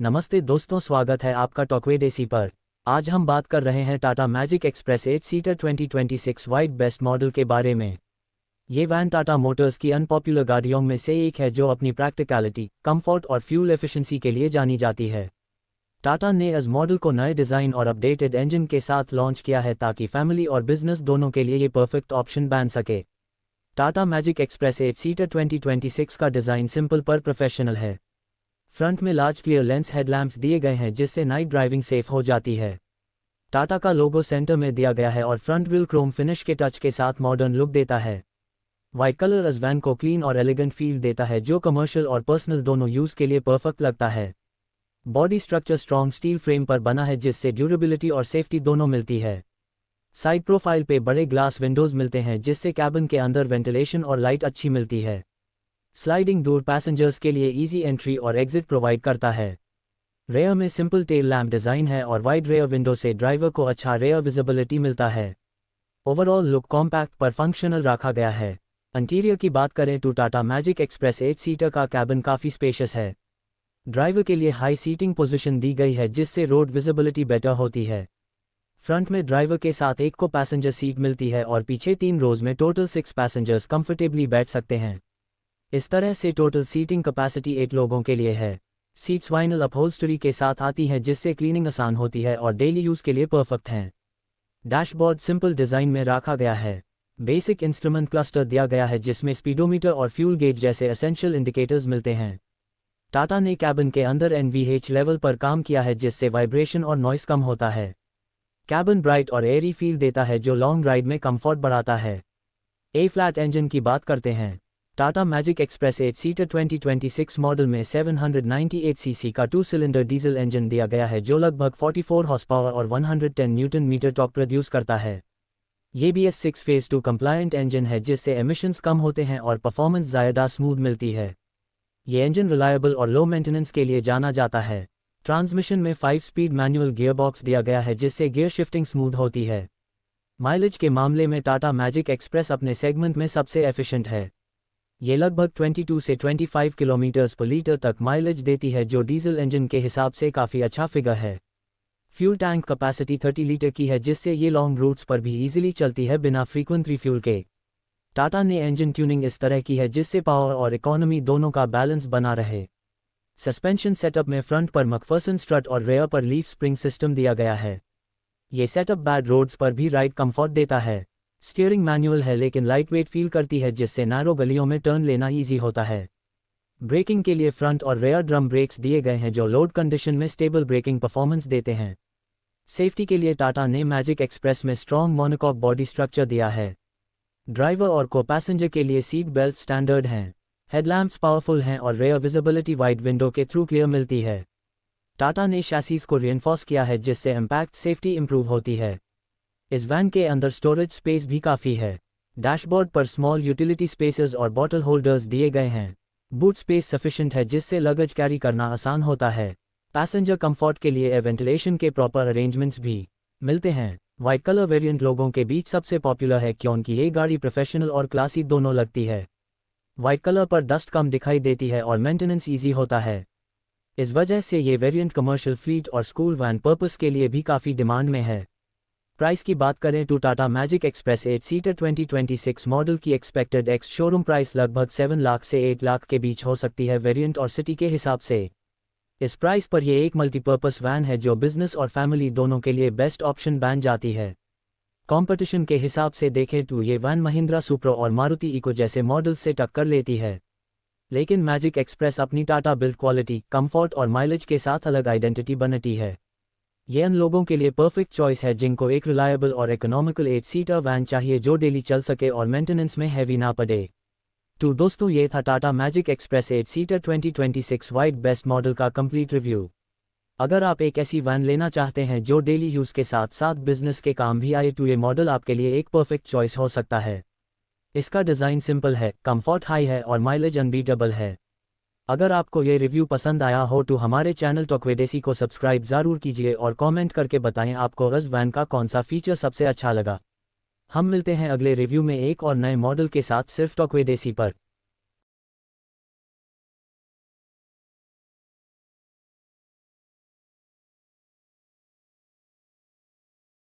नमस्ते दोस्तों, स्वागत है आपका टॉकवे देसी पर। आज हम बात कर रहे हैं Tata magic express 8 seater 2026 wide best model के बारे में। ये वैन टाटा मोटर्स की अनपॉपुलर गाड़ियों में से एक है जो अपनी प्रैक्टिकलिटी, कंफर्ट और फ्यूल एफिशिएंसी के लिए जानी जाती है। टाटा ने इस मॉडल को नए डिज़ाइन और अपडेटेड इंजन के साथ लॉन्च किया है ताकि फैमिली और बिजनेस दोनों के लिए ये परफेक्ट ऑप्शन बन सके। टाटा मैजिक एक्सप्रेस 8 सीटर 2026 का डिज़ाइन सिंपल पर प्रोफेशनल है। फ्रंट में लार्ज क्लियर लेंस हेडलैम्प्स दिए गए हैं जिससे नाइट ड्राइविंग सेफ हो जाती है। टाटा का लोगो सेंटर में दिया गया है और फ्रंट व्हील क्रोम फिनिश के टच के साथ मॉडर्न लुक देता है। वाइट कलर इस वैन को क्लीन और एलिगेंट फील देता है जो कमर्शियल और पर्सनल दोनों यूज़ के लिए परफेक्ट लगता है। Body structure strong steel frame पर बना है जिससे ड्यूरेबिलिटी और सेफ्टी दोनों मिलती है। साइड प्रोफाइल पे बड़े ग्लास विंडोज़ मिलते हैं जिससे कैबिन के अंदर वेंटिलेशन और लाइट अच्छी मिलती है। स्लाइडिंग डोर पैसेंजर्स के लिए इजी एंट्री और एग्जिट प्रोवाइड करता है। रेयर में सिंपल टेल लैम्प डिज़ाइन है और वाइड रेयर विंडो से ड्राइवर को अच्छा रेयर विजिबिलिटी मिलता है। ओवरऑल लुक कॉम्पैक्ट पर फंक्शनल रखा गया है। इंटीरियर की बात करें तो टाटा मैजिक एक्सप्रेस 8 सीटर का कैबिन काफ़ी स्पेशियस है। ड्राइवर के लिए हाई सीटिंग पोजीशन दी गई है जिससे रोड विजिबिलिटी बेटर होती है। फ्रंट में ड्राइवर के साथ एक को पैसेंजर सीट मिलती है और पीछे 3 रोज में टोटल 6 पैसेंजर्स कंफर्टेबली बैठ सकते हैं। इस तरह से टोटल सीटिंग कैपेसिटी 8 लोगों के लिए है। सीट्स वाइनल अपहोल्स्टरी के साथ आती हैं जिससे क्लीनिंग आसान होती है और डेली यूज़ के लिए परफेक्ट हैं। डैशबोर्ड सिंपल डिज़ाइन में रखा गया है। बेसिक इंस्ट्रूमेंट क्लस्टर दिया गया है जिसमें स्पीडोमीटर और फ्यूल गेज जैसे एसेंशियल इंडिकेटर्स मिलते हैं। टाटा ने कैबिन के अंदर NVH लेवल पर काम किया है जिससे वाइब्रेशन और नॉइस कम होता है। कैबिन ब्राइट और एयरी फील देता है जो लॉन्ग राइड में कंफर्ट बढ़ाता है। ए फ्लैट इंजन की बात करते हैं। Tata magic express 8 seater 2026 model में 798 सीसी का 2 सिलेंडर डीजल इंजन दिया गया है जो लगभग 44 हॉर्स पावर और 110 न्यूटन मीटर टॉर्क प्रोड्यूस करता है। ये भी BS6 फेज 2 कंप्लायंट इंजन है जिससे एमिशंस कम होते हैं और परफॉर्मेंस ज़्यादा स्मूथ मिलती है। ये इंजन रिलायबल और लो मेंटेनेंस के लिए जाना जाता है। ट्रांसमिशन में 5 स्पीड मैनुअल गियरबॉक्स दिया गया है जिससे गियर शिफ्टिंग स्मूथ होती है। माइलेज के मामले में टाटा मैजिक एक्सप्रेस अपने सेगमेंट में सबसे एफिशिएंट है। ये लगभग 22 से 25 किलोमीटर्स पर लीटर तक माइलेज देती है जो डीजल इंजन के हिसाब से काफ़ी अच्छा फिगर है। फ्यूल टैंक कैपेसिटी 30 लीटर की है जिससे ये लॉन्ग रूट्स पर भी इजीली चलती है बिना फ्रीक्वेंट रिफ्यूल के। टाटा ने इंजन ट्यूनिंग इस तरह की है जिससे पावर और इकोनॉमी दोनों का बैलेंस बना रहे। सस्पेंशन सेटअप में फ्रंट पर मैकफर्सन स्ट्रट और रेयर पर लीफ स्प्रिंग सिस्टम दिया गया है। ये सेटअप बैड रोड्स पर भी राइड कंफर्ट देता है। स्टीयरिंग मैनुअल है लेकिन लाइटवेट फील करती है जिससे नैरो गलियों में टर्न लेना ईजी होता है। ब्रेकिंग के लिए फ्रंट और रेयर ड्रम ब्रेक्स दिए गए हैं जो लोड कंडीशन में स्टेबल ब्रेकिंग परफॉर्मेंस देते हैं। सेफ्टी के लिए टाटा ने मैजिक एक्सप्रेस में स्ट्रॉन्ग मोनोकॉक बॉडी स्ट्रक्चर दिया है। ड्राइवर और को पैसेंजर के लिए सीट बेल्ट स्टैंडर्ड हैं। हेडलैम्प्स पावरफुल हैं और रेयर विजिबिलिटी वाइड विंडो के थ्रू क्लियर मिलती है। टाटा ने शैसीज को रिइंफोर्स किया है जिससे इम्पैक्ट सेफ्टी इंप्रूव होती है। इस वैन के अंदर स्टोरेज स्पेस भी काफ़ी है। डैशबोर्ड पर स्मॉल यूटिलिटी स्पेसेस और बॉटल होल्डर्स दिए गए हैं। बूट स्पेस सफिशिएंट है जिससे लगेज कैरी करना आसान होता है। पैसेंजर कंफर्ट के लिए वेंटिलेशन के प्रॉपर अरेंजमेंट्स भी मिलते हैं। वाइट कलर वेरिएंट लोगों के बीच सबसे पॉपुलर है क्योंकि ये गाड़ी प्रोफेशनल और क्लासी दोनों लगती है। वाइट कलर पर डस्ट कम दिखाई देती है और मेंटेनेंस ईजी होता है। इस वजह से ये वेरिएंट कमर्शियल फ्लीट और स्कूल वैन पर्पस के लिए भी काफ़ी डिमांड में है। प्राइस की बात करें तो Tata magic express 8 seater 2026 model की एक्सपेक्टेड एक्स शोरूम प्राइस लगभग 7 लाख से 8 लाख के बीच हो सकती है वेरिएंट और सिटी के हिसाब से। इस प्राइस पर यह एक मल्टीपर्पस वैन है जो बिजनेस और फैमिली दोनों के लिए बेस्ट ऑप्शन बन जाती है। कंपटीशन के हिसाब से देखें तो ये वैन महिंद्रा सुप्रो और मारुति इको जैसे मॉडल्स से टक्कर लेती है। लेकिन मैजिक एक्सप्रेस अपनी टाटा बिल्ड क्वालिटी, कंफर्ट और माइलेज के साथ अलग आइडेंटिटी बनाती है। ये उन लोगों के लिए परफेक्ट चॉइस है जिनको एक रिलायबल और इकोनॉमिकल 8 सीटर वैन चाहिए जो डेली चल सके और मेंटेनेंस में हैवी ना पड़े। तो दोस्तों, ये था Tata magic express 8 seater 2026 wide best model का कंप्लीट रिव्यू। अगर आप एक ऐसी वैन लेना चाहते हैं जो डेली यूज़ के साथ साथ बिजनेस के काम भी आए तो ये मॉडल आपके लिए एक परफेक्ट चॉइस हो सकता है। इसका डिज़ाइन सिंपल है, कंफर्ट हाई है और माइलेज अनबीटेबल है। अगर आपको ये रिव्यू पसंद आया हो तो हमारे चैनल टॉकवे देसी को सब्सक्राइब ज़रूर कीजिए और कमेंट करके बताएं आपको इस वैन का कौन सा फीचर सबसे अच्छा लगा। हम मिलते हैं अगले रिव्यू में एक और नए मॉडल के साथ सिर्फ टॉकवे देसी पर।